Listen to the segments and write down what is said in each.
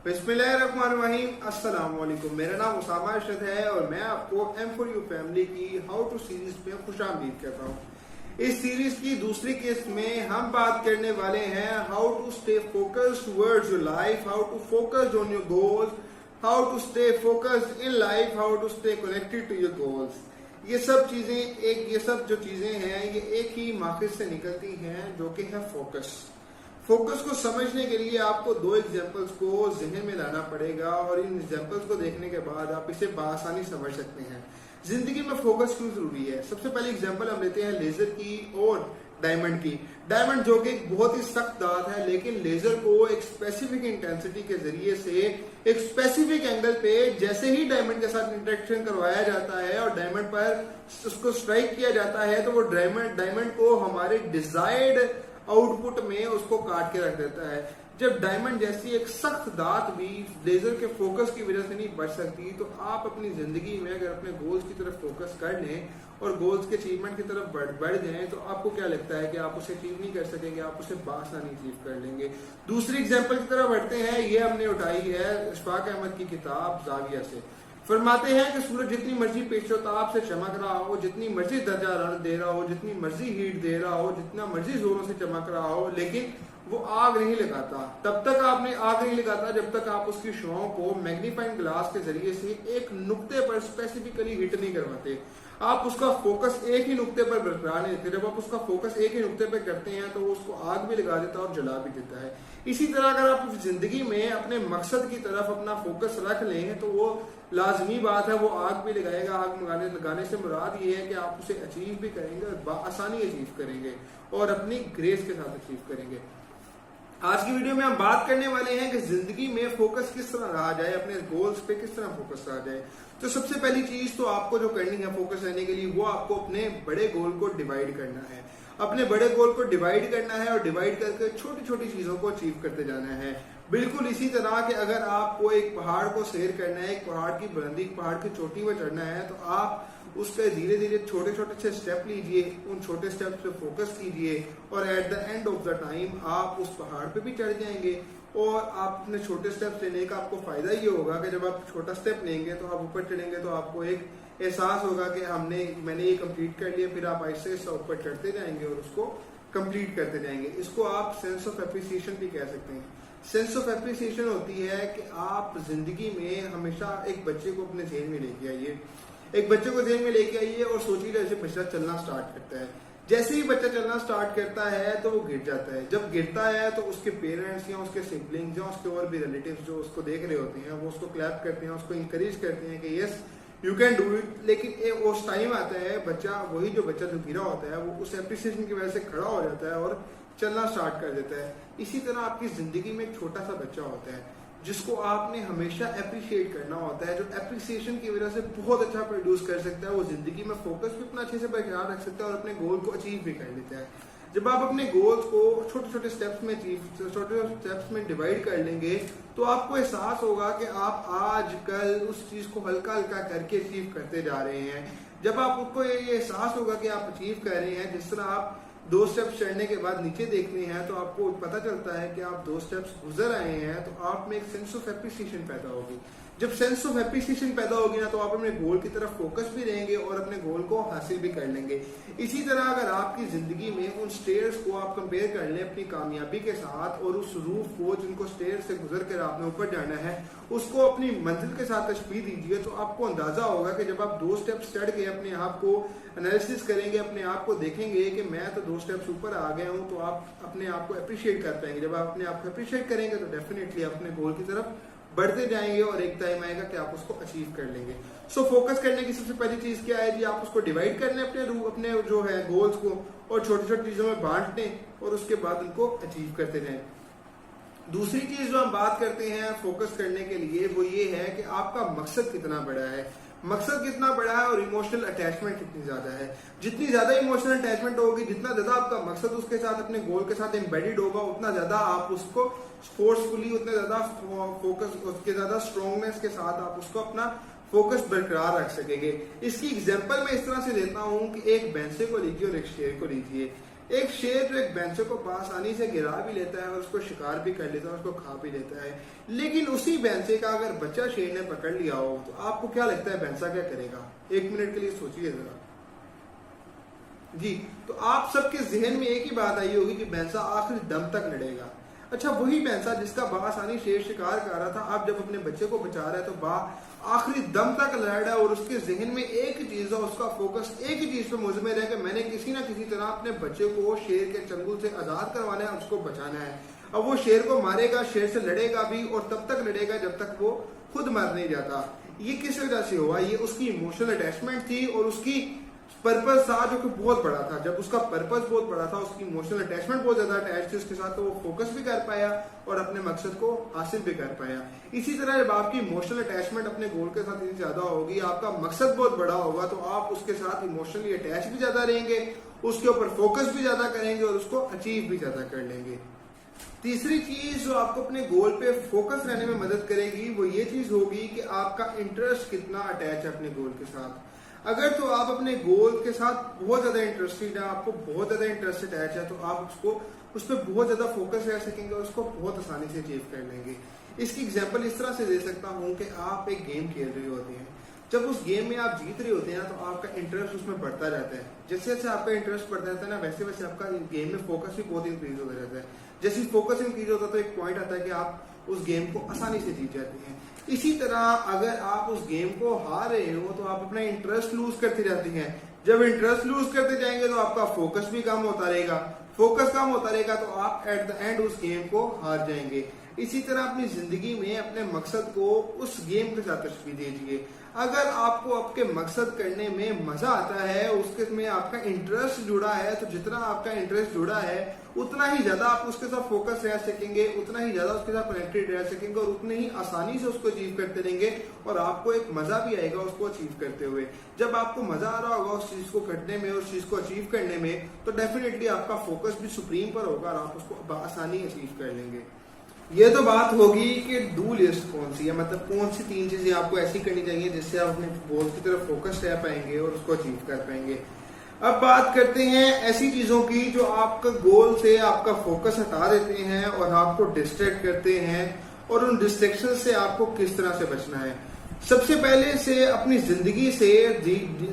बिस्मिल्लाहिर्रहमानिर्रहीम। अस्सलाम वालेकुम। मेरा नाम उसामा अरशद है और मैं आपको M4U फैमिली की हाउ टू सीरीज में खुशामदीद कहता हूँ। इस सीरीज की दूसरी किस्त में हम बात करने वाले हैं how to stay focused towards your life, how to focus on your goals, how to stay focused in life, how to stay connected to your goals. ये सब जो चीजें हैं ये एक ही माखिज से निकलती हैं जो कि है फोकस। फोकस को समझने के लिए आपको दो एग्जांपल्स को जहन में लाना पड़ेगा और इन एग्जांपल्स को देखने के बाद आप इसे बआसानी समझ सकते हैं। जिंदगी में फोकस क्यों जरूरी है। सबसे पहले एग्जांपल हम लेते हैं लेजर की और डायमंड की। डायमंड जो कि एक बहुत ही सख्त दात है, लेकिन लेजर को एक स्पेसिफिक इंटेंसिटी के जरिए से एक स्पेसिफिक एंगल पे जैसे ही डायमंड के साथ इंटरेक्शन करवाया जाता है और डायमंड पर उसको स्ट्राइक किया जाता है तो वो डायमंड को हमारे डिजायर्ड आउटपुट में उसको काट के रख देता है। जब डायमंड जैसी एक सख्त दात भी लेजर के फोकस की वजह से नहीं बच सकती, तो आप अपनी जिंदगी में अगर अपने गोल्स की तरफ फोकस कर लें और गोल्स के अचीवमेंट की तरफ बढ़ जाएं तो आपको क्या लगता है कि आप उसे अचीव नहीं कर सकेंगे, आप उसे बआसानी अचीव कर लेंगे। दूसरी एग्जाम्पल की तरफ बढ़ते हैं। ये हमने उठाई है इशफाक अहमद की किताब जाविया से। फरमाते हैं कि सूरज जितनी मर्जी पेशोताब से चमक रहा हो, जितनी मर्जी दर्जा दे रहा हो, जितनी मर्जी हीट दे रहा हो, जितना मर्जी जोरों से चमक रहा हो, लेकिन वो आग नहीं लगाता। तब तक आपने आग नहीं लगाता जब तक आप उसकी शुआओं को मैग्नीफाइंग ग्लास के जरिए से एक नुक्ते पर स्पेसिफिकली हिट नहीं करवाते। आप उसका फोकस एक ही नुक्ते पर बरकरार नहीं देते। जब आप उसका फोकस एक ही नुक्ते पर करते हैं तो वो उसको आग भी लगा देता है और जला भी देता है। इसी तरह अगर आप जिंदगी में अपने मकसद की तरफ अपना फोकस रख लें तो वो लाजमी बात है वो आग भी लगाएगा। आग लगाने से मुराद ये है कि आप उसे अचीव भी करेंगे और बआसानी अचीव करेंगे और अपनी ग्रेस के साथ अचीव करेंगे। आज की वीडियो में हम बात करने वाले हैं कि जिंदगी में फोकस किस तरह रहा जाए, अपने गोल्स पे किस तरह फोकस रहा जाए। तो सबसे पहली चीज तो आपको जो करनी है फोकस रहने के लिए, वो आपको अपने बड़े गोल को डिवाइड करना है। अपने बड़े गोल को डिवाइड करना है और डिवाइड करके छोटी छोटी चीजों को अचीव करते जाना है। बिल्कुल इसी तरह कि अगर आपको एक पहाड़ को सैर करना है, एक पहाड़ की बुलंदी, पहाड़ की चोटी पर चढ़ना है, तो आप उसके धीरे धीरे छोटे छोटे से स्टेप लीजिए, उन छोटे स्टेप पे फोकस कीजिए और at the end of the time आप उस पहाड़ पे भी चढ़ जाएंगे। और आप अपने छोटे स्टेप लेने का आपको फायदा ये होगा कि जब आप छोटा स्टेप लेंगे तो आप ऊपर चढ़ेंगे तो आपको एक एहसास होगा कि मैंने ये कंप्लीट कर लिया। फिर आप ऐसे ऊपर चढ़ते जाएंगे और उसको कंप्लीट करते जाएंगे। इसको आप सेंस ऑफ एप्रिसिएशन भी कह सकते हैं। सेंस ऑफ एप्रिसिएशन होती है कि आप जिंदगी में हमेशा एक बच्चे को अपने जेल में लेके आइए, एक बच्चे को जेल में लेके आइए और सोचिए जैसे बच्चा चलना स्टार्ट करता है। जैसे ही बच्चा चलना स्टार्ट करता है तो वो गिर जाता है। जब गिरता है तो उसके पेरेंट्स या उसके सिबलिंग्स या उसके और भी रिलेटिव्स जो उसको देख रहे होते हैं वो उसको क्लैप करते हैं, उसको इंकरेज करते हैं कि yes you can do it. लेकिन उस टाइम आता है बच्चा, वही जो बच्चा जो गिरा होता है वो उस एप्रिसिएशन की वजह से खड़ा हो जाता है और चलना स्टार्ट कर देता है। इसी तरह आपकी जिंदगी में एक छोटा सा बच्चा होता है जिसको आपने हमेशा अप्रिशिएट करना होता है, जो एप्रिसिएशन की वजह से बहुत अच्छा प्रोड्यूस कर सकता है। वो जिंदगी में फोकस भी अपना अच्छे से बरकरार रख सकता है और अपने गोल को अचीव भी कर लेता है। जब आप अपने गोल्स को छोटे छोटे स्टेप्स में डिवाइड कर लेंगे तो आपको एहसास होगा कि आप आज कल उस चीज को हल्का हल्का करके अचीव करते जा रहे हैं। जब आपको ये एहसास होगा कि आप अचीव कर रहे हैं, जिस तरह आप 2 स्टेप्स चढ़ने के बाद नीचे देखते हैं तो आपको पता चलता है कि आप 2 स्टेप्स गुजर आए हैं, तो आप में एक सेंस ऑफ एप्रिसिएशन पैदा होगी। जब सेंस ऑफ एप्रिसिएशन पैदा होगी ना तो आप अपने गोल की तरफ फोकस भी रहेंगे और अपने गोल को हासिल भी कर लेंगे। इसी तरह अगर आपकी जिंदगी में उन स्टेयर्स को आप कंपेयर कर लें अपनी कामयाबी के साथ और उस रूफ को जिनको स्टेयर से गुजर कर आपने ऊपर जाना है उसको अपनी मंजिल के साथ तशबीह दीजिए, तो आपको अंदाजा होगा कि जब आप 2 स्टेप्स चढ़ के अपने आप को एनालिसिस करेंगे, अपने आप को देखेंगे कि मैं तो 2 स्टेप्स ऊपर आ गया हूं, तो आप अपने आप को अप्रिशिएट कर पाएंगे। जब आप अपने आप को अप्रिशिएट करेंगे तो डेफिनेटली अपने गोल की तरफ बढ़ते जाएंगे और एक टाइम आएगा कि आप उसको अचीव कर लेंगे। सो फोकस करने की सबसे पहली चीज क्या है जी, आप उसको डिवाइड कर लें अपने जो है गोल्स को और छोटी छोटी चीजों में बांट लें और उसके बाद उनको अचीव करते जाएं। दूसरी चीज जो हम बात करते हैं फोकस करने के लिए वो ये है कि आपका मकसद कितना बड़ा है। मकसद कितना बड़ा है और इमोशनल अटैचमेंट कितनी ज्यादा है। जितनी ज्यादा इमोशनल अटैचमेंट होगी, जितना ज्यादा आपका मकसद उसके साथ अपने गोल के साथ एम्बेडेड होगा, उतना ज्यादा आप उसको फोर्सफुली, उतना ज्यादा फोकस, उसके ज्यादा स्ट्रॉन्गनेस के साथ आप उसको अपना फोकस बरकरार रख सकेंगे। इसकी एग्जांपल मैं इस तरह से देता हूं कि एक भैंसे को लीजिए और एक शेर को लीजिए। एक शेर जो एक भैंसे को आसानी से गिरा भी लेता है और उसको शिकार भी कर लेता है, उसको खा भी लेता है, लेकिन उसी भैंसे का अगर बच्चा शेर ने पकड़ लिया हो तो आपको क्या लगता है भैंसा क्या करेगा? 1 मिनट के लिए सोचिए जरा जी। तो आप सबके जहन में एक ही बात आई होगी कि भैंसा आखिरी दम तक लड़ेगा। अच्छा, वही भैंसा जिसका बासानी शेर शिकार कर रहा था, आप जब अपने बच्चे को बचा रहा है तो आखिरी दम तक लड़ रहा है और उसके जहन में एक ही चीज है, उसका फोकस एक ही चीज पे मुजमिर है कि मैंने किसी ना किसी तरह अपने बच्चे को शेर के चंगुल से आजाद करवाना है, उसको बचाना है। अब वो शेर को मारेगा, शेर से लड़ेगा भी और तब तक लड़ेगा जब तक वो खुद मर नहीं जाता। ये किस वजह से हुआ? ये उसकी इमोशनल अटैचमेंट थी और उसकी पर्पज था जो कि बहुत बड़ा था। जब उसका पर्पज बहुत बड़ा था, उसकी इमोशनल अटैचमेंट बहुत ज्यादा अटैच थी उसके साथ, तो वो फोकस भी कर पाया और अपने मकसद को हासिल भी कर पाया। इसी तरह जब आपकी इमोशनल अटैचमेंट अपने गोल के साथ इतनी ज्यादा होगी, आपका मकसद बहुत बड़ा होगा, तो आप उसके साथ इमोशनली अटैच भी ज्यादा रहेंगे, उसके ऊपर फोकस भी ज्यादा करेंगे और उसको अचीव भी ज्यादा कर लेंगे। तीसरी चीज जो आपको अपने गोल पे फोकस रहने में मदद करेगी वो ये चीज होगी कि आपका इंटरेस्ट कितना अटैच है अपने गोल के साथ। अगर तो आप अपने गोल के साथ बहुत ज्यादा इंटरेस्टेड है, आपको बहुत ज्यादा इंटरेस्ट अटैच है, तो आप उस पर बहुत ज्यादा फोकस रह सकेंगे और उसको बहुत आसानी से अचीव कर लेंगे। इसकी एग्जांपल इस तरह से दे सकता हूं कि आप एक गेम खेल रहे होते हैं, जब उस गेम में आप जीत रहे होते हैं तो आपका इंटरेस्ट उसमें बढ़ता जाता है। जैसे जैसे आपका इंटरेस्ट बढ़ता जाता है ना, वैसे वैसे आपका गेम में फोकस भी बहुत इंक्रीज होता जाता है। जैसे फोकस इंक्रीज होता है तो एक पॉइंट आता है कि आप उस गेम को आसानी से जीत जाते हैं। इसी तरह अगर आप उस गेम को हार रहे हो तो आप अपना इंटरेस्ट लूज करते जाते हैं। जब इंटरेस्ट लूज करते जाएंगे तो आपका फोकस भी कम होता रहेगा, फोकस कम होता रहेगा तो आप एट द एंड उस गेम को हार जाएंगे। इसी तरह अपनी जिंदगी में अपने मकसद को उस गेम के साथ तशबीह दीजिए। अगर आपको आपके मकसद करने में मजा आता है, उसके में आपका इंटरेस्ट जुड़ा है, तो जितना आपका इंटरेस्ट जुड़ा है उतना ही ज्यादा आप उसके साथ फोकस रह सकेंगे, उतना ही ज्यादा उसके साथ कनेक्टेड रह सकेंगे और उतने ही आसानी से उसको अचीव करते रहेंगे और आपको एक मजा भी आएगा उसको अचीव करते हुए। जब आपको मजा आ रहा होगा उस चीज को करने में, उस चीज को अचीव करने में, तो डेफिनेटली आपका फोकस भी सुप्रीम पर होगा और आप उसको आसानी अचीव कर लेंगे। ये तो बात होगी कि डू लिस्ट कौन सी है, मतलब कौन सी 3 चीजें आपको ऐसी करनी चाहिए जिससे आप अपने गोल की तरफ फोकस रह पाएंगे और उसको अचीव कर पाएंगे। अब बात करते हैं ऐसी चीजों की जो आपका गोल से आपका फोकस हटा देते हैं और आपको डिस्ट्रैक्ट करते हैं, और उन डिस्ट्रैक्शन से आपको किस तरह से बचना है। सबसे पहले से अपनी जिंदगी से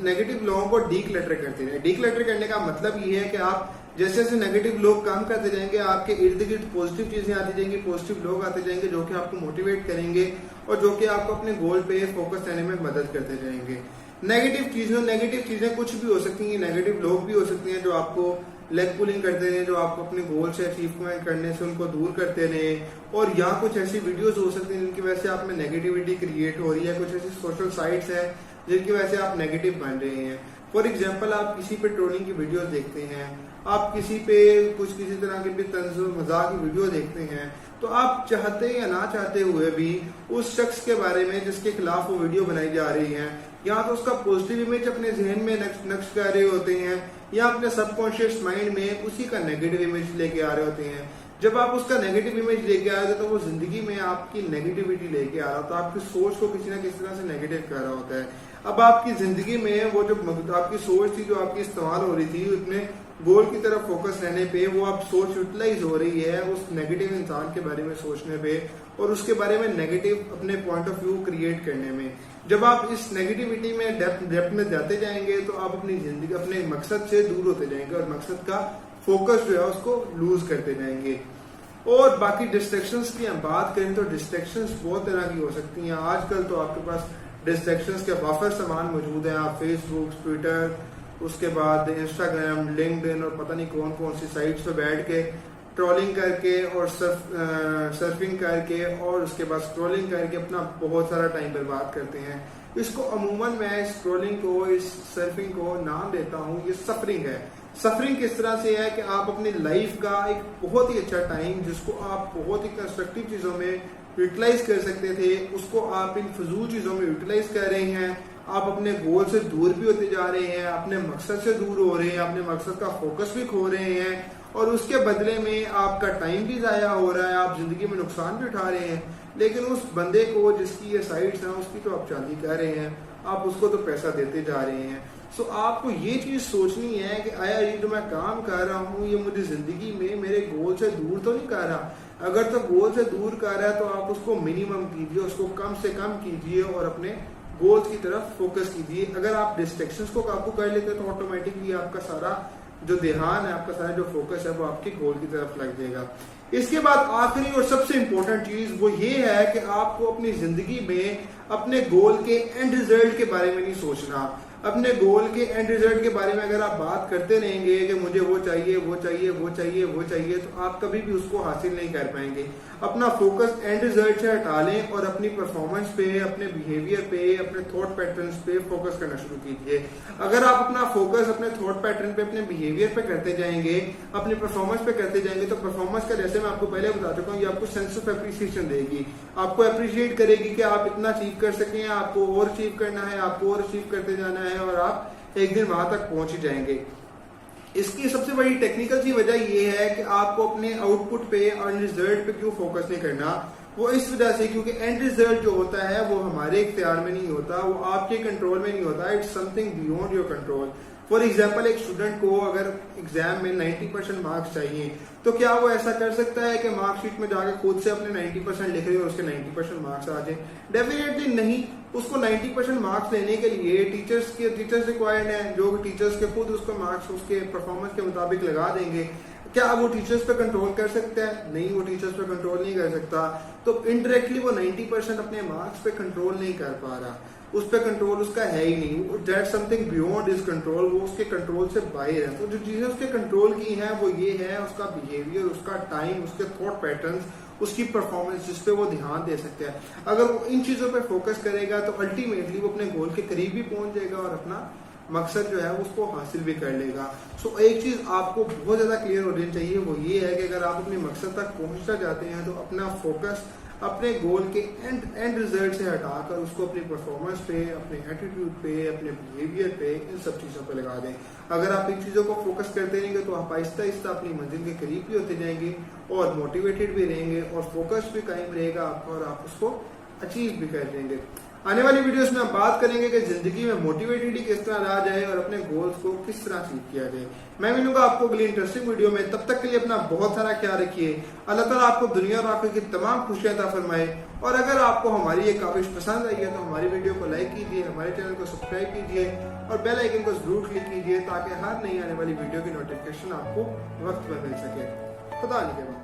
नेगेटिव लोगों को डीक्लटर करते रहे। डीक्लटर करने का मतलब ये है कि आप जैसे जैसे नेगेटिव लोग कम करते जाएंगे, आपके इर्द गिर्द पॉजिटिव चीजें आती जाएंगी, पॉजिटिव लोग आते जाएंगे जो कि आपको मोटिवेट करेंगे और जो कि आपको अपने गोल पे फोकस रहने में मदद करते जाएंगे। नेगेटिव चीजें कुछ भी हो सकती हैं, नेगेटिव लोग भी हो सकते हैं जो आपको लेग पुलिंग करते रहे, जो आपको अपने गोल से अचीवमेंट करने से उनको दूर करते रहे, और यहाँ कुछ ऐसी वीडियोस हो सकती हैं जिनकी वजह से आप में नेगेटिविटी क्रिएट हो रही है, कुछ ऐसी सोशल साइट्स हैं जिनकी वजह से आप नेगेटिव बन रहे हैं। फॉर एग्जाम्पल, आप किसी पे ट्रोलिंग की वीडियोस देखते हैं, आप किसी पे किसी तरह के भी तंज मजाक की वीडियो देखते हैं, तो आप चाहते या ना चाहते हुए भी उस शख्स के बारे में जिसके खिलाफ वो वीडियो बनाई जा रही है, या तो उसका पॉजिटिव इमेज अपने जहन में नक्श कर रहे होते हैं या अपने सबकॉन्शियस माइंड में उसी का नेगेटिव इमेज लेके आ रहे होते हैं। जब आप उसका नेगेटिव इमेज लेके आ रहे हो तो वो जिंदगी में आपकी नेगेटिविटी लेके आ रहा होता है, आपकी सोच को किसी ना किसी तरह से नेगेटिव कर रहा होता है। अब आपकी जिंदगी में वो जो आपकी सोच थी, जो आपकी इस्तेमाल हो रही थी अपने गोल की तरफ फोकस रहने पे, वो अब सोच यूटिलाइज हो रही है उस नेगेटिव इंसान के बारे में सोचने पे और उसके बारे में नेगेटिव अपने पॉइंट ऑफ व्यू क्रिएट करने में। जब आप इस नेगेटिविटी में डेप्थ में जाते जाएंगे तो आप अपनी जिंदगी अपने मकसद से दूर होते जाएंगे और मकसद का फोकस जो है उसको लूज करते जाएंगे। और बाकी डिस्ट्रैक्शंस की हम बात करें तो डिस्ट्रैक्शंस बहुत तरह की हो सकती हैं। आजकल तो आपके पास डिस्ट्रैक्शंस के वाफर सामान मौजूद हैं। आप फेसबुक, ट्विटर, उसके बाद इंस्टाग्राम, लिंक्डइन और पता नहीं कौन कौन सी साइट्स पे बैठ के ट्रोलिंग करके और सर्फिंग करके और उसके बाद स्क्रॉलिंग करके अपना बहुत सारा टाइम बर्बाद करते हैं। इसको अमूमन मैं इस स्क्रॉलिंग को, इस सर्फिंग को नाम देता हूँ, ये सफरिंग है। सफरिंग किस तरह से है कि आप अपनी लाइफ का एक बहुत ही अच्छा टाइम जिसको आप बहुत ही कंस्ट्रक्टिव चीजों में यूटिलाइज कर सकते थे, उसको आप इन फजूल चीजों में यूटिलाइज कर रहे हैं। आप अपने गोल से दूर भी होते जा रहे हैं, अपने मकसद से दूर हो रहे हैं, अपने मकसद का फोकस भी खो रहे हैं और उसके बदले में आपका टाइम भी ज़ाया हो रहा है, आप जिंदगी में नुकसान भी उठा रहे हैं। लेकिन उस बंदे को जिसकी ये साइट्स हैं उसकी तो आप चांदी कर रहे हैं, आप उसको तो पैसा देते जा रहे हैं। सो आपको ये चीज़ सोचनी है कि आया ये जो मैं काम कर रहा हूँ ये मुझे जिंदगी में मेरे गोल से दूर तो नहीं कर रहा। अगर तो गोल से दूर कर रहा है तो आप उसको मिनिमम कीजिए, उसको कम से कम कीजिए और अपने गोल्स की तरफ फोकस कीजिए। अगर आप डिस्ट्रैक्शंस को काबू कर लेते हैं तो ऑटोमेटिकली आपका सारा जो ध्यान है, आपका सारा जो फोकस है वो आपके गोल की तरफ लग जाएगा। इसके बाद आखिरी और सबसे इंपॉर्टेंट चीज वो ये है कि आपको अपनी जिंदगी में अपने गोल के एंड रिजल्ट के बारे में नहीं सोचना। अपने गोल के एंड रिजल्ट के बारे में अगर आप बात करते रहेंगे कि मुझे वो चाहिए वो चाहिए वो चाहिए वो चाहिए, तो आप कभी भी उसको हासिल नहीं कर पाएंगे। अपना फोकस एंड रिजल्ट से हटा लें और अपनी परफॉर्मेंस पे, अपने बिहेवियर पे, अपने थॉट पैटर्न्स पे फोकस करना शुरू कीजिए। अगर आप अपना फोकस अपने थॉट पैटर्न पे, अपने बिहेवियर पे करते जाएंगे, अपनी परफॉर्मेंस पे करते जाएंगे, तो परफॉर्मेंस का जैसे मैं आपको पहले बता चुका हूँ, ये आपको सेंस ऑफ एप्रिसिएशन देगी, आपको अप्रिशिएट करेगी कि आप इतना अचीव कर सकें, आपको और अचीव करना है, आपको और अचीव करते जाना है और आप एक दिन वहां तक पहुंच ही जाएंगे। इसकी सबसे बड़ी टेक्निकल सी वजह यह है कि आपको अपने आउटपुट पे और रिजल्ट पे क्यों फोकस नहीं करना। वो इस वजह से क्योंकि एंड रिजल्ट जो होता है वो हमारे इख्तियार में नहीं होता, वो आपके कंट्रोल में नहीं होता। It's something beyond your control. For example, एक स्टूडेंट को अगर एग्जाम में 90% मार्क्स चाहिए तो क्या वो ऐसा कर सकता है कि मार्कशीट में जाकर खुद से अपने 90% लिख रहे और उसके 90% मार्क्स आ जाए? डेफिनेटली नहीं। उसको 90% मार्क्स लेने के लिए टीचर्स रिक्वायर्ड है, जो टीचर्स के खुद उसको मार्क्स उसके परफॉर्मेंस के मुताबिक लगा देंगे। क्या वो टीचर्स पे कंट्रोल कर सकता है? नहीं, वो टीचर्स पे कंट्रोल नहीं कर सकता। तो इनडायरेक्टली वो 90% अपने मार्क्स पे कंट्रोल नहीं कर पा रहा, उस पर कंट्रोल उसका है ही नहीं। That something beyond his control, वो उसके कंट्रोल से बाहर है। तो जो चीजें उसके कंट्रोल की हैं वो ये है उसका बिहेवियर, उसका टाइम, उसके थॉट पैटर्न्स, उसकी परफॉर्मेंस, जिस पे वो ध्यान दे सकते हैं। अगर वो इन चीजों पे फोकस करेगा तो अल्टीमेटली वो अपने गोल के करीब भी पहुंच जाएगा और अपना मकसद जो है उसको हासिल भी कर लेगा। सो एक चीज आपको बहुत ज्यादा क्लियर होनी चाहिए, वो ये है कि अगर आप अपने मकसद तक पहुंचना चाहते हैं तो अपना फोकस अपने गोल के एंड रिजल्ट से हटाकर उसको अपनी परफॉर्मेंस पे, अपने एटीट्यूड पे, अपने बिहेवियर पे, इन सब चीजों पे लगा दें। अगर आप इन चीजों को फोकस करते रहेंगे तो आप आहिस्ता आहिस्ता अपनी मंजिल के करीब भी होते जाएंगे और मोटिवेटेड भी रहेंगे और फोकस भी कायम रहेगा आपका और आप उसको अचीव भी कर लेंगे। आने वाली वीडियोस में हम बात करेंगे कि जिंदगी में मोटिवेटेड किस तरह रहा जाए और अपने गोल्स को किस तरह अचीव किया जाए। मैं मिलूंगा आपको अगली इंटरेस्टिंग वीडियो में। तब तक के लिए अपना बहुत सारा ख्याल रखिए। अल्लाह ताला आपको दुनिया और आखिरत की तमाम खुशियां अता फरमाए। और अगर आपको हमारी ये काविश पसंद आई है तो हमारी वीडियो को लाइक कीजिए, हमारे चैनल को सब्सक्राइब कीजिए और बेल आइकन को जरूर क्लिक कीजिए ताकि हर नई आने वाली वीडियो की नोटिफिकेशन आपको वक्त पर मिल सके। खुदा निगहबान।